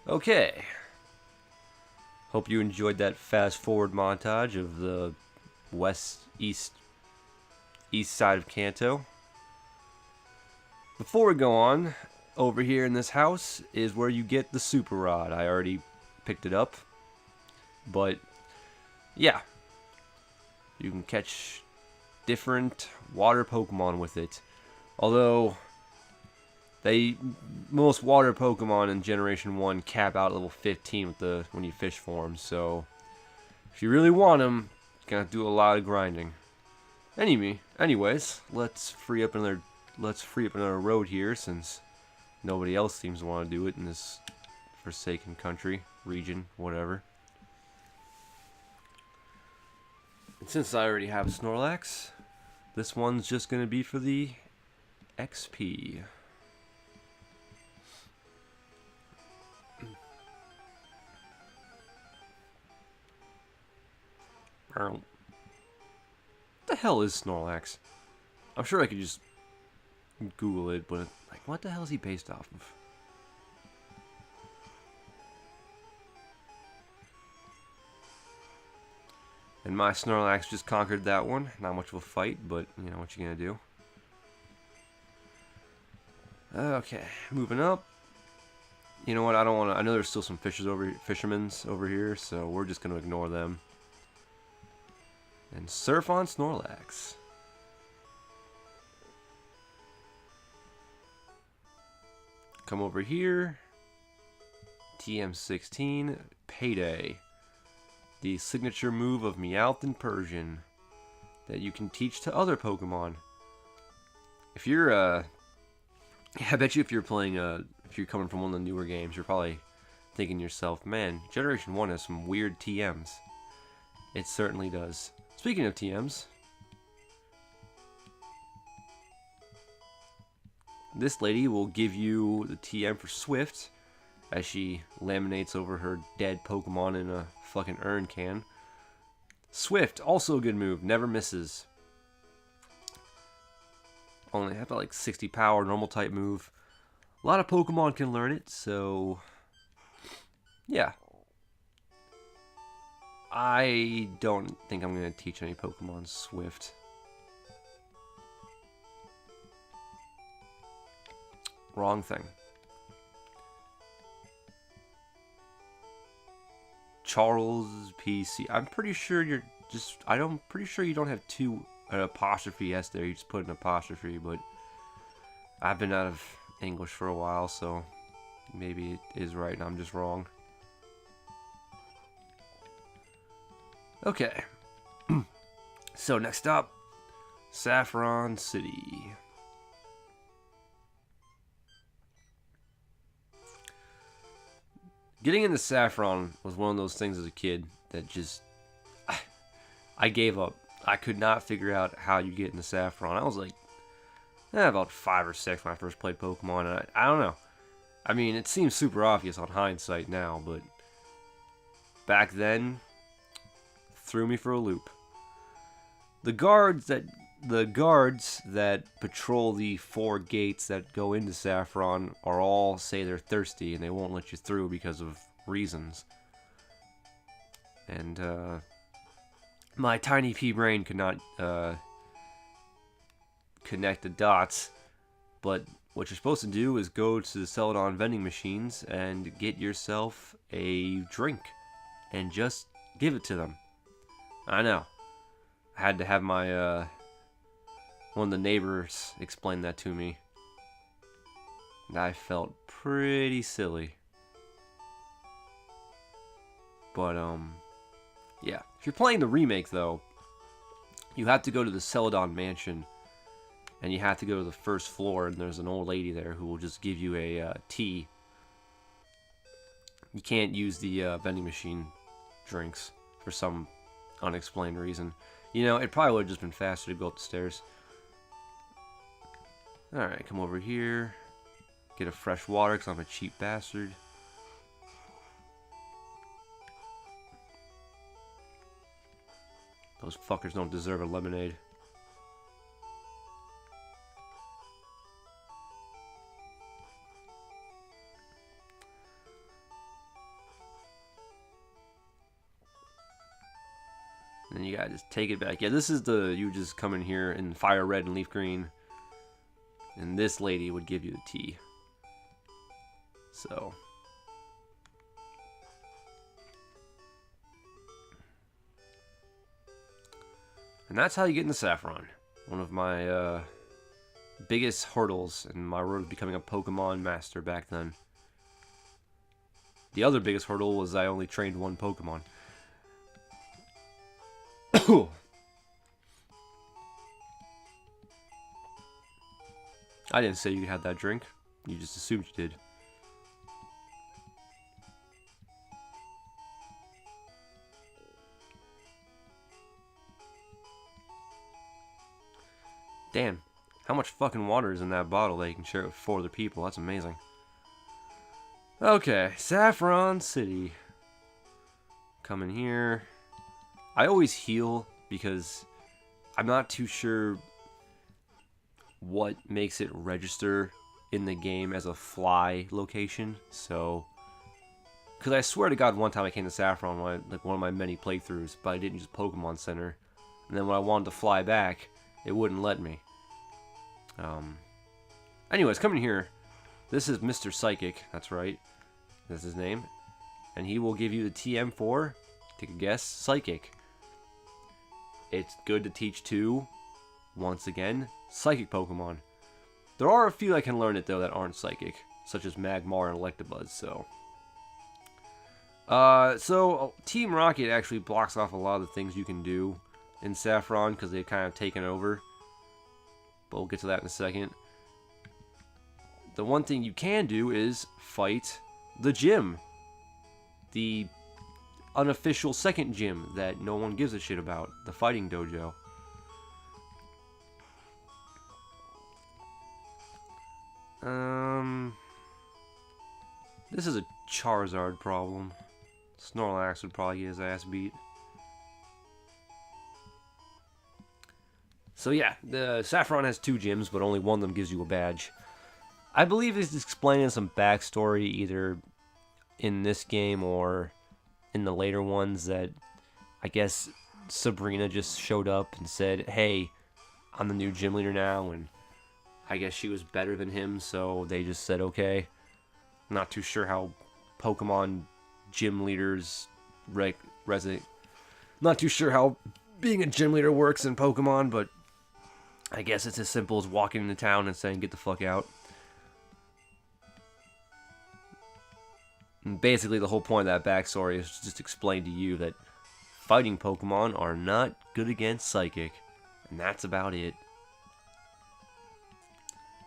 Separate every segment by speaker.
Speaker 1: Okay. Hope you enjoyed that fast forward montage of the east side of Kanto. Before we go on, over here in this house is where you get the super rod. I already picked it up, but yeah, you can catch different water Pokemon with it. Although most water Pokemon in Generation 1 cap out at level 15 with when you fish for them. So if you really want them, you're gonna do a lot of grinding. Anyways, let's free up another road here, since nobody else seems to want to do it in this forsaken country, region, whatever. And since I already have Snorlax, this one's just gonna be for the XP. What the hell is Snorlax? I'm sure I could just Google it, but like, what the hell is he based off of? And my Snorlax just conquered that one. Not much of a fight, but you know what you gonna do. Okay, moving up. You know what? I don't want to. I know there's still some fishermen's over here, so we're just gonna ignore them and surf on Snorlax. Come over here. TM16 Payday. The signature move of Meowth and Persian that you can teach to other Pokemon. If you're I bet you if you're playing if you're coming from one of the newer games, you're probably thinking to yourself, man, Generation 1 has some weird TMs. It certainly does. Speaking of TMs, this lady will give you the TM for Swift as she laminates over her dead Pokemon in a fucking urn can. Swift, also a good move, never misses. Only have like 60 power, normal type move. A lot of Pokemon can learn it, so yeah. I don't think I'm going to teach any Pokemon Swift. Wrong thing. Charles PC. I'm pretty sure you're just. I'm pretty sure you don't have an apostrophe S there. You just put an apostrophe, but I've been out of English for a while, so maybe it is right and I'm just wrong. Okay. So next up, Saffron City. Getting into Saffron was one of those things as a kid that just I gave up. I could not figure out how you get into Saffron. I was like about 5 or 6 when I first played Pokemon, and I don't know. I mean, it seems super obvious on hindsight now, but back then, threw me for a loop. The guards that patrol the 4 gates that go into Saffron are all say they're thirsty and they won't let you through because of reasons. And my tiny pea brain could not connect the dots, but what you're supposed to do is go to the Celadon vending machines and get yourself a drink and just give it to them. I know. I had to have my one of the neighbors explain that to me. And I felt pretty silly. But yeah. If you're playing the remake though, you have to go to the Celadon Mansion and you have to go to the first floor, and there's an old lady there who will just give you a tea. You can't use the vending machine drinks for some unexplained reason. You know, it probably would have just been faster to go up the stairs. Alright, come over here. Get a fresh water because I'm a cheap bastard. Those fuckers don't deserve a lemonade. then you gotta just take it back. Yeah, this is you just come in here in fire red and leaf green. And this lady would give you the tea. So. And that's how you get into Saffron. One of my biggest hurdles in my road to becoming a Pokemon master back then. The other biggest hurdle was I only trained one Pokemon. I didn't say you could have that drink. You just assumed you did. Damn. How much fucking water is in that bottle that you can share with 4 other people? That's amazing. Okay, Saffron City. Come in here. I always heal because I'm not too sure what makes it register in the game as a fly location. So, because I swear to God, one time I came to Saffron, like one of my many playthroughs, but I didn't use Pokemon Center. And then when I wanted to fly back, it wouldn't let me. Anyways, coming here, this is Mr. Psychic, that's right, that's his name, and he will give you the TM for, take a guess, Psychic. It's good to teach 2, once again, Psychic Pokemon. There are a few that can learn it though that aren't Psychic, such as Magmar and Electabuzz, so Team Rocket actually blocks off a lot of the things you can do in Saffron, because they've kind of taken over. But we'll get to that in a second. The one thing you can do is fight the gym. The unofficial second gym that no one gives a shit about. The fighting dojo. This is a Charizard problem. Snorlax would probably get his ass beat. So yeah, the Saffron has 2 gyms, but only one of them gives you a badge. I believe it's explaining some backstory, either in this game or in the later ones, that I guess Sabrina just showed up and said, hey, I'm the new gym leader now, and I guess she was better than him, so they just said okay. Not too sure how Pokemon gym leaders resonate. Not too sure how being a gym leader works in Pokemon, but I guess it's as simple as walking into town and saying, get the fuck out. And basically, the whole point of that backstory is just explain to you that fighting Pokemon are not good against Psychic. And that's about it.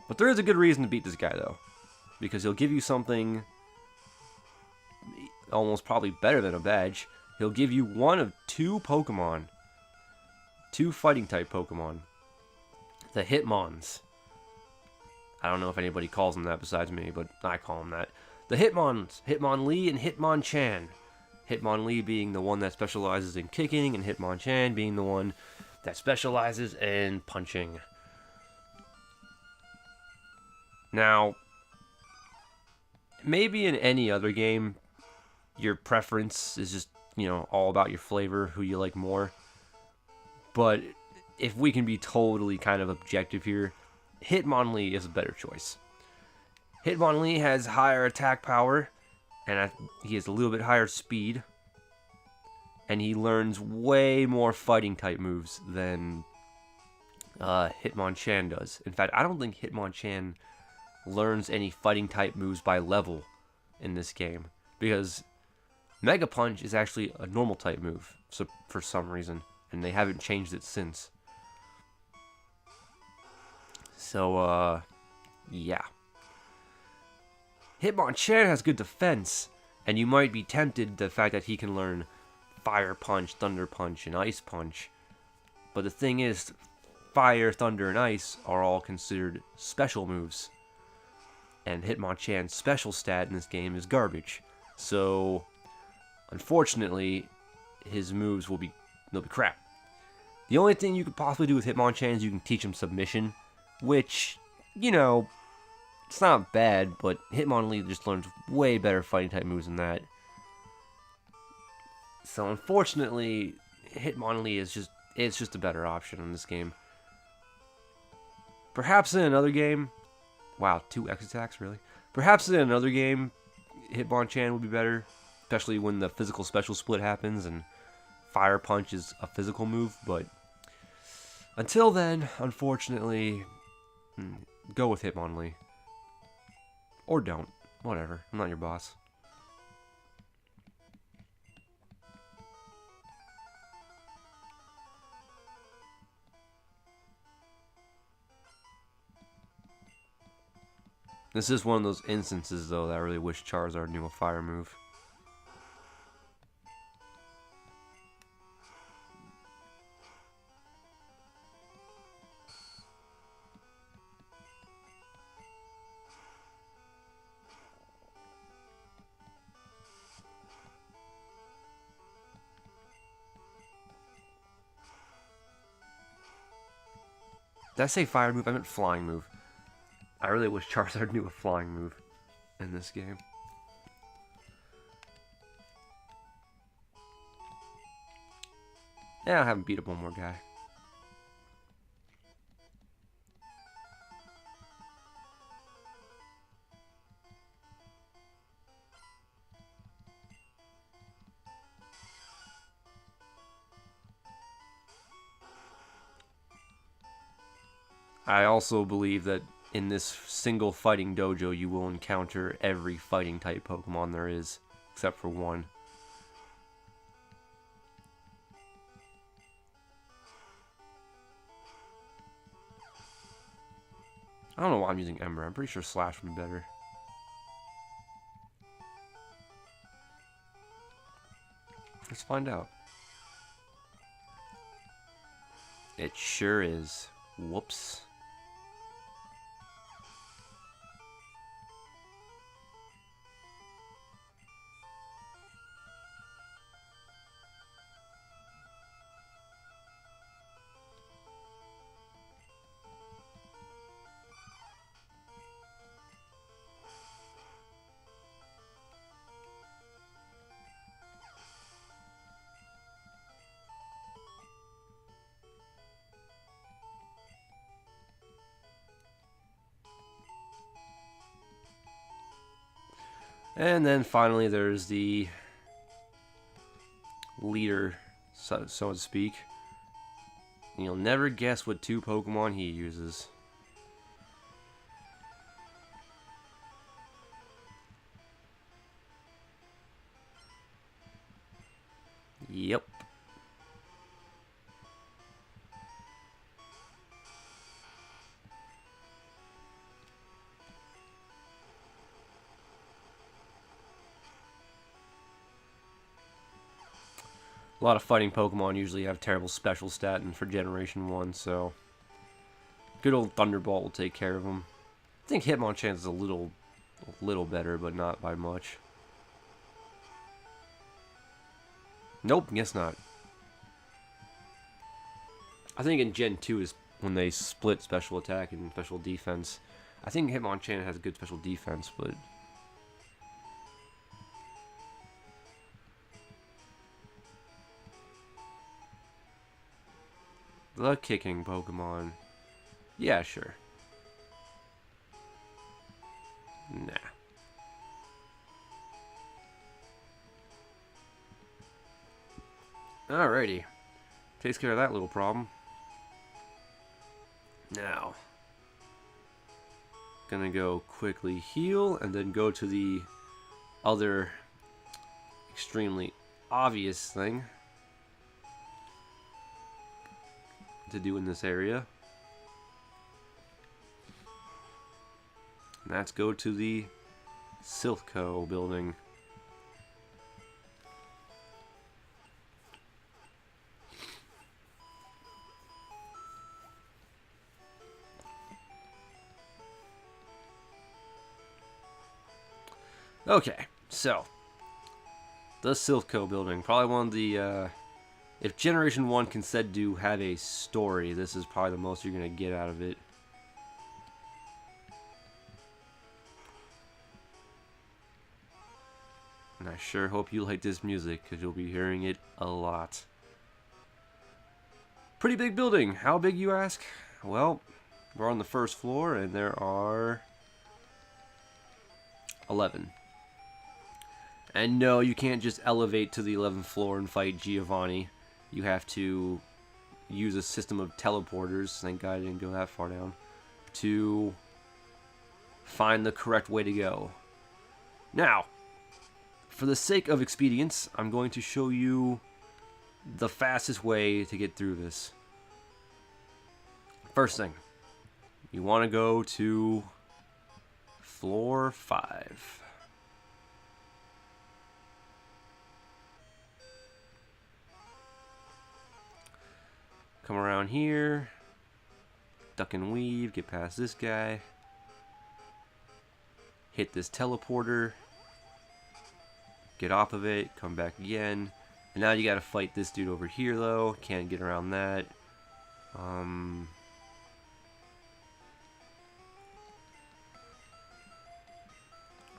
Speaker 1: But there is a good reason to beat this guy, though. Because he'll give you something almost probably better than a badge. He'll give you one of 2 Pokemon. 2 fighting-type Pokemon. The Hitmons. I don't know if anybody calls them that besides me, but I call them that. The Hitmons. Hitmonlee and Hitmonchan. Hitmonlee being the one that specializes in kicking, and Hitmonchan being the one that specializes in punching. Now, maybe in any other game, your preference is just, all about your flavor, who you like more. But if we can be totally kind of objective here, Hitmonlee is a better choice. Hitmonlee has higher attack power, and he has a little bit higher speed. And he learns way more fighting type moves than Hitmonchan does. In fact, I don't think Hitmonchan learns any fighting type moves by level in this game, because Mega Punch is actually a normal type move, so for some reason, and they haven't changed it since. So, yeah. Hitmonchan has good defense, and you might be tempted the fact that he can learn Fire Punch, Thunder Punch, and Ice Punch. But the thing is, Fire, Thunder, and Ice are all considered special moves. And Hitmonchan's special stat in this game is garbage. So, unfortunately, his moves they'll be crap. The only thing you could possibly do with Hitmonchan is you can teach him Submission, which, it's not bad, but Hitmonlee just learns way better fighting type moves than that. So unfortunately, Hitmonlee is just a better option in this game. Perhaps in another game, wow, 2 X attacks, really? Perhaps in another game, Hitmonchan would be better, especially when the physical special split happens and Fire Punch is a physical move, but until then, unfortunately, go with Hitmonlee. Or don't. Whatever. I'm not your boss. This is one of those instances, though, that I really wish Charizard knew a fire move. Did I say fire move? I meant flying move. I really wish Charizard knew a flying move in this game. Yeah, I'll have him beat up one more guy. I also believe that in this single fighting dojo, you will encounter every fighting type Pokemon there is, except for one. I don't know why I'm using Ember. I'm pretty sure Slash would be better. Let's find out. It sure is. Whoops. And then finally there's the leader, so to speak. And you'll never guess what 2 Pokemon he uses. Yep. A lot of fighting Pokemon usually have terrible special stat and for Generation 1, so good old Thunderbolt will take care of them. I think Hitmonchan is a little better, but not by much. Nope, guess not. I think in Gen 2 is when they split special attack and special defense. I think Hitmonchan has a good special defense, but the kicking Pokemon. Yeah, sure. Nah. Alrighty. Takes care of that little problem. Now, gonna go quickly heal and then go to the other extremely obvious thing to do in this area. And that's go to the Silph building. Okay, so the Silph building, probably one of the if Generation 1 can said to have a story, this is probably the most you're going to get out of it. And I sure hope you like this music, because you'll be hearing it a lot. Pretty big building. How big, you ask? Well, we're on the first floor, and there are 11. And no, you can't just elevate to the 11th floor and fight Giovanni. You have to use a system of teleporters, thank God I didn't go that far down, to find the correct way to go. Now, for the sake of expedience, I'm going to show you the fastest way to get through this. First thing, you want to go to floor 5. Come around here, duck and weave, get past this guy, hit this teleporter, get off of it, come back again, and now you gotta fight this dude over here though. Can't get around that.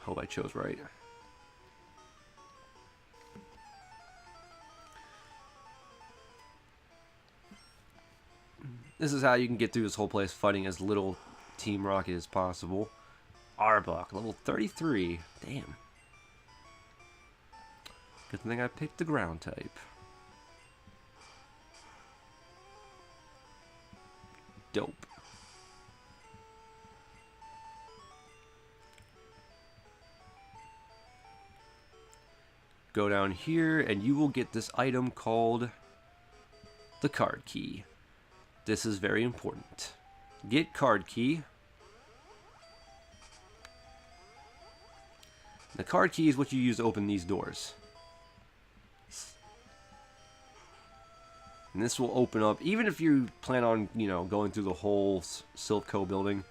Speaker 1: Hope I chose right. This is how you can get through this whole place fighting as little Team Rocket as possible. Arbok, level 33. Damn. Good thing I picked the ground type. Dope. Go down here and you will get this item called the card key. This is very important. Get card key. The card key is what you use to open these doors. And this will open up, even if you plan on, you know, going through the whole Silph Co building,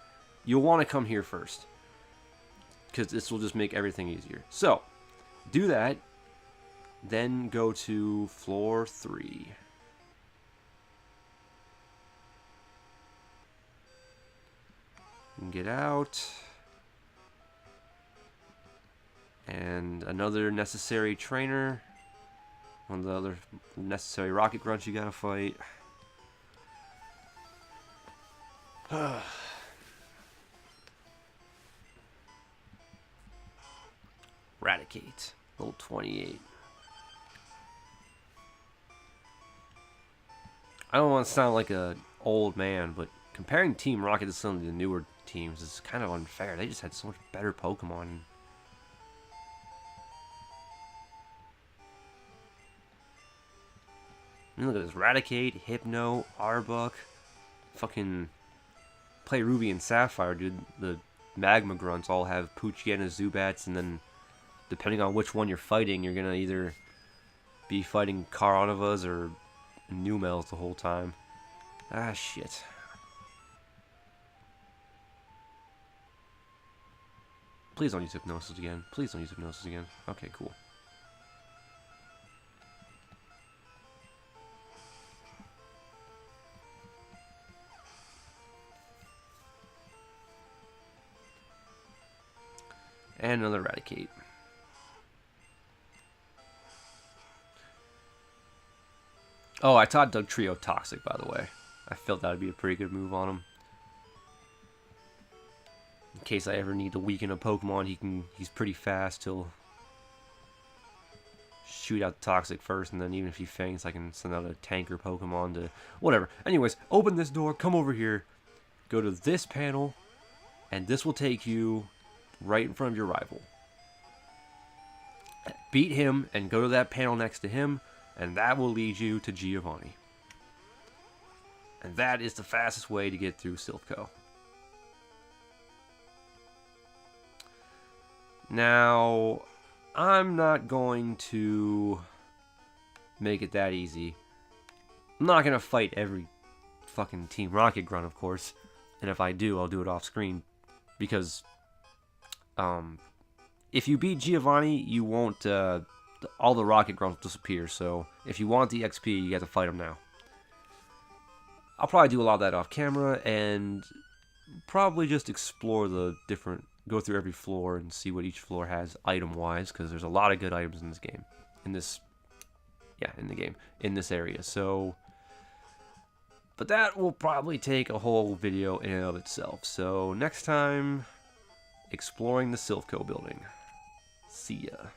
Speaker 1: you'll want to come here first. Because this will just make everything easier. So, do that. Then go to floor 3. Get out. And another necessary trainer. One of the other necessary rocket grunts you gotta fight. Raticate. Level 28. I don't want to sound like an old man, but comparing Team Rocket to some of the newer teams is kind of unfair. They just had so much better Pokemon. I mean, look at this. Raticate, Hypno, Arbok. Fucking play Ruby and Sapphire, dude. The Magma Grunts all have Poochyena, Zubats, and then depending on which one you're fighting, you're going to either be fighting Caranivas or Numels the whole time. Ah, shit. Please don't use Hypnosis again. Please don't use Hypnosis again. Okay, cool. And another Raticate. Oh, I taught Dugtrio Toxic, by the way. I felt that would be a pretty good move on him. In case I ever need to weaken a Pokemon, he's pretty fast. He'll shoot out Toxic first, and then even if he faints, I can send out a tanker Pokemon to... Whatever. Anyways, open this door, come over here, go to this panel, and this will take you right in front of your rival. Beat him, and go to that panel next to him, and that will lead you to Giovanni. And that is the fastest way to get through Silph Co. Now, I'm not going to make it that easy. I'm not going to fight every fucking Team Rocket grunt, of course. And if I do, I'll do it off screen. Because, if you beat Giovanni, you won't, all the Rocket grunts disappear. So, if you want the XP, you have to fight them now. I'll probably do a lot of that off camera, and probably just explore the different... Go through every floor and see what each floor has item-wise, because there's a lot of good items in this game. In the game. In this area. So, But that will probably take a whole video in and of itself. So next time, exploring the Silphco building. See ya.